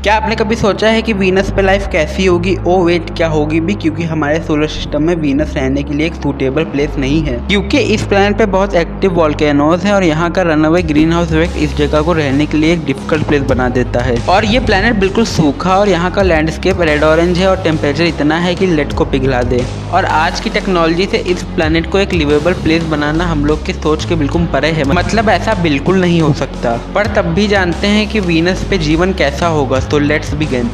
क्या आपने कभी सोचा है कि वीनस पे लाइफ कैसी होगी? ओ वेट, क्या होगी भी? क्योंकि हमारे सोलर सिस्टम में वीनस रहने के लिए एक सूटेबल प्लेस नहीं है, क्योंकि इस प्लैनेट पे बहुत एक्टिव वोल्केनोज हैं और यहाँ का रनअवे ग्रीन हाउस इफेक्ट इस जगह को रहने के लिए एक डिफिकल्ट प्लेस बना देता है। और ये प्लैनेट बिल्कुल सूखा और यहाँ का लैंडस्केप रेड ऑरेंज है और टेम्परेचर इतना है कि लेड को पिघला दे। और आज की टेक्नोलॉजी से इस प्लैनेट को एक लिवेबल प्लेस बनाना हम लोग की सोच के बिल्कुल परे है, मतलब ऐसा बिल्कुल नहीं हो सकता। पर तब भी जानते हैं कि वीनस पे जीवन कैसा होगा, तो लेट्स बिगिन।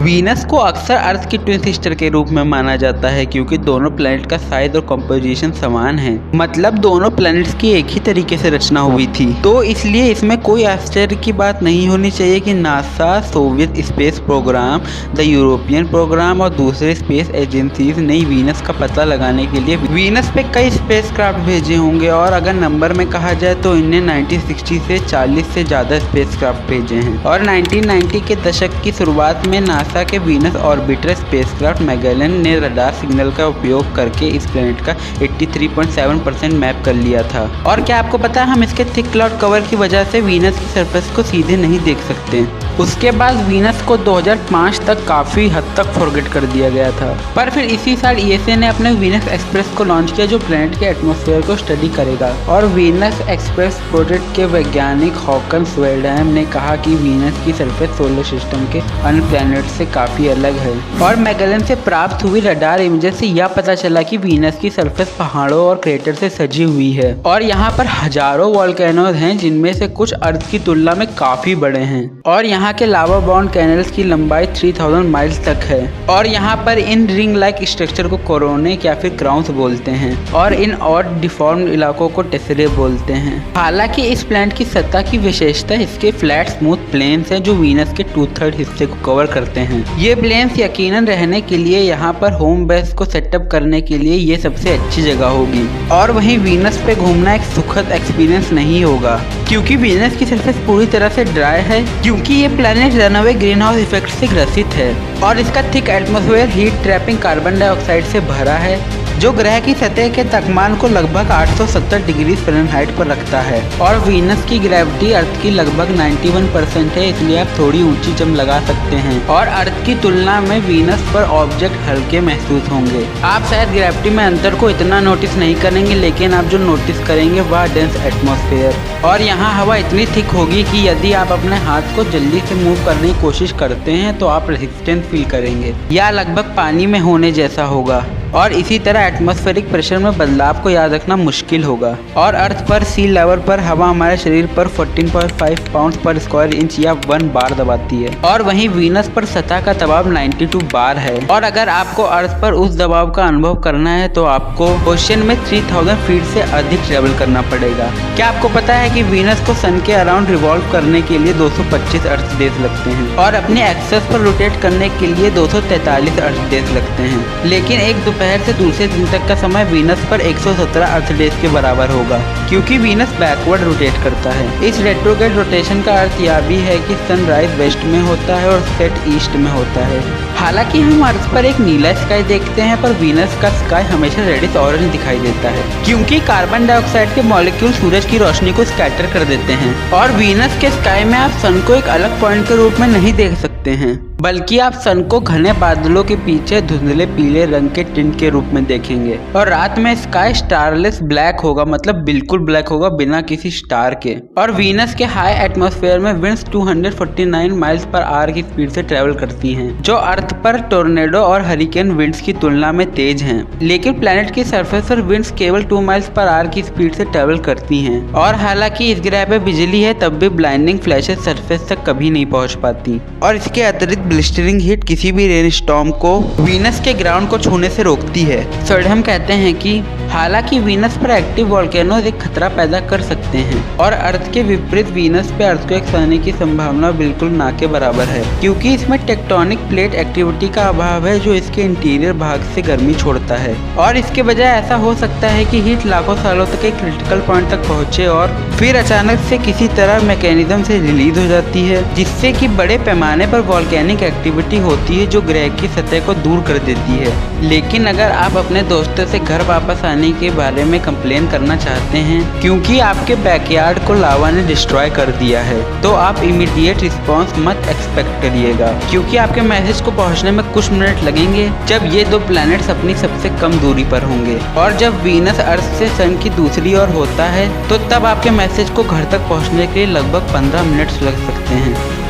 वीनस को अक्सर अर्थ की ट्विन सिस्टर के रूप में माना जाता है, क्योंकि दोनों प्लैनेट का साइज और कंपोजिशन समान है, मतलब दोनों प्लैनेट्स की एक ही तरीके से रचना हुई थी। तो इसलिए इसमें कोई आश्चर्य की बात नहीं होनी चाहिए कि NASA, Soviet space program, the European program और दूसरे स्पेस एजेंसीज ने वीनस का पता लगाने के लिए वीनस पे कई स्पेसक्राफ्ट भेजे होंगे। और अगर नंबर में कहा जाए तो इन्हें 1960 से 40 से ज़्यादा स्पेसक्राफ्ट भेजे हैं। और 1990 के दशक की शुरुआत में नासा के वीनस ऑर्बिटर स्पेसक्राफ्ट मैगेलन ने रडार सिग्नल का उपयोग करके इस प्लैनेट का 83.7% मैप कर लिया था। और क्या आपको पता है, हम इसके थिक क्लाउड कवर की वजह से वीनस की सरफेस को सीधे नहीं देख सकते। उसके बाद वीनस को 2005 तक काफ़ी हद तक फॉरगेट कर दिया गया था। पर फिर इसी साल ईएसए ने अपने वीनस एक्सप्रेस को लॉन्च किया, जो प्लैनेट के एटमॉस्फेयर को स्टडी करेगा। और वीनस एक्सप्रेस प्रोजेक्ट के वैज्ञानिक हॉकन स्वेल्डहम ने कहा कि वीनस की सरफेस सोलर सिस्टम के अन्य प्लैनेट से काफ़ी अलग है। और मैगेलन से प्राप्त हुई रडार इमेजेस से यह पता चला कि वीनस की सरफेस पहाड़ों और क्रेटर से सजी हुई है और यहाँ पर हजारों वोल्केनोज हैं, जिनमें से कुछ अर्थ की तुलना में काफ़ी बड़े हैं। और यहाँ के लावा बाउंड कैनल्स की लंबाई 3000 माइल्स तक है। और यहाँ पर इन रिंग लाइक स्ट्रक्चर को कोरोनेक या फिर क्राउन्स बोलते हैं और इन और डिफॉर्म इलाकों को टेसरे बोलते हैं। हालांकि इस प्लैनेट की सतह की विशेषता इसके फ्लैट स्मूथ प्लेन्स हैं, जो वीनस के 2/3 हिस्से को कवर करते हैं। ये प्लेन्स यकीनन रहने के लिए, यहाँ पर होम बेस को सेटअप करने के लिए ये सबसे अच्छी जगह होगी। और वहीं वीनस पे घूमना एक सुखद एक्सपीरियंस नहीं होगा, क्योंकि वीनस की सरफेस पूरी तरह से ड्राई है, क्योंकि ये planet runaway green house effect से ग्रसित है और इसका thick atmosphere heat trapping carbon dioxide से भरा है, जो ग्रह की सतह के तापमान को लगभग 870 डिग्री फ़ारेनहाइट पर रखता है। और वीनस की ग्रेविटी अर्थ की लगभग 91% है, इसलिए आप थोड़ी ऊंची जंप लगा सकते हैं और अर्थ की तुलना में वीनस पर ऑब्जेक्ट हल्के महसूस होंगे। आप शायद ग्रेविटी में अंतर को इतना नोटिस नहीं करेंगे, लेकिन आप जो नोटिस करेंगे वह डेंस एटमॉस्फेयर। और यहाँ हवा इतनी थिक होगी कि यदि आप अपने हाथ को जल्दी से मूव करने की कोशिश करते हैं तो आप रेजिस्टेंस फील करेंगे, या लगभग पानी में होने जैसा होगा। और इसी तरह एटमॉस्फेरिक प्रेशर में बदलाव को याद रखना मुश्किल होगा। और अर्थ पर सी लेवल पर हवा हमारे शरीर पर 14.5 पाउंड पर स्क्वायर इंच या 1 बार दबाती है, और वहीं वीनस पर सतह का दबाव 92 बार है। और अगर आपको अर्थ पर उस दबाव का अनुभव करना है तो आपको ओशन में 3000 फीट से अधिक ट्रेवल करना पड़ेगा। क्या आपको पता है कि वीनस को सन के अराउंड रिवॉल्व करने के लिए 225 अर्थ डेज लगते हैं और अपने एक्सेस पर रोटेट करने के लिए 243 अर्थ डेज लगते हैं। लेकिन एक दोपहर से दूसरे दिन तक का समय वीनस पर 117 अर्थ डेज के बराबर होगा, क्योंकि वीनस बैकवर्ड रोटेट करता है। इस रेट्रोग्रेड रोटेशन का अर्थ यह भी है कि सनराइज वेस्ट में होता है और सेट ईस्ट में होता है। हालांकि हम अर्थ पर एक नीला स्काई देखते हैं, पर वीनस का स्काई हमेशा रेडिश ऑरेंज दिखाई देता है, क्योंकि कार्बन डाइऑक्साइड के मॉलिक्यूल सूरज की रोशनी को स्कैटर कर देते हैं। और वीनस के स्काई में आप सन को एक अलग पॉइंट के रूप में नहीं देख सकते हैं, बल्कि आप सन को घने बादलों के पीछे धुंधले पीले रंग के टिंट के रूप में देखेंगे। और रात में स्काई स्टारलेस ब्लैक होगा, मतलब बिल्कुल ब्लैक होगा, बिना किसी स्टार के। और वीनस के हाई एटमॉस्फेयर में विंड्स 249 माइल्स पर आवर की स्पीड से ट्रेवल करती हैं, जो अर्थ पर टोर्नेडो और हरिकेन विंड्स की तुलना में तेज हैं। लेकिन प्लैनेट की सरफेस पर विंड्स केवल 2 माइल्स पर आवर की स्पीड से ट्रेवल करती हैं। और हालांकि इस ग्रह पे बिजली है, तब भी ब्लाइंडिंग फ्लैशेस सरफेस तक कभी नहीं पहुंच पाती। और इसके अतिरिक्त ब्लिस्टरिंग हीट किसी भी रेन स्टॉर्म को वीनस के ग्राउंड को छूने से रोकती है। स्वेल्डहम कहते हैं कि हालांकि वीनस पर एक्टिव वोल्केनोज एक खतरा पैदा कर सकते हैं, और अर्थ के विपरीत वीनस पे अर्थक्वेक्स आने की संभावना बिल्कुल ना के बराबर है, क्योंकि इसमें टेक्टोनिक प्लेट एक्टिविटी का अभाव है, जो इसके इंटीरियर भाग से गर्मी छोड़ता है। और इसके बजाय ऐसा हो सकता है कि हीट लाखों सालों तक एक क्रिटिकल पॉइंट तक पहुंचे और फिर अचानक से किसी तरह मैकेनिज्म से रिलीज हो जाती है, जिससे कि बड़े पैमाने पर वोल्केनिक एक्टिविटी होती है, जो ग्रह की सतह को दूर कर देती है। लेकिन अगर आप अपने दोस्तों से घर वापस आने पानी के बारे में कंप्लेन करना चाहते हैं क्योंकि आपके बैकयार्ड को लावा ने डिस्ट्रॉय कर दिया है, तो आप इमीडिएट रिस्पॉन्स मत एक्सपेक्ट करिएगा क्योंकि आपके मैसेज को पहुंचने में कुछ मिनट लगेंगे जब ये दो प्लैनेट्स अपनी सबसे कम दूरी पर होंगे। और जब वीनस अर्थ से सन की दूसरी ओर होता है तो तब आपके मैसेज को घर तक पहुंचने के लिए लगभग 15 मिनट्स लग सकते हैं।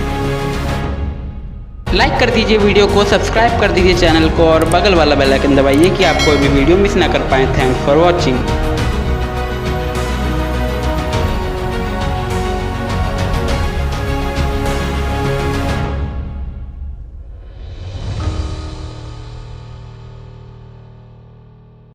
लाइक कर दीजिए वीडियो को, सब्सक्राइब कर दीजिए चैनल को और बगल वाला बेल आइकन दबाइए कि आप कोई भी वीडियो मिस ना कर पाएँ। Thanks for watching.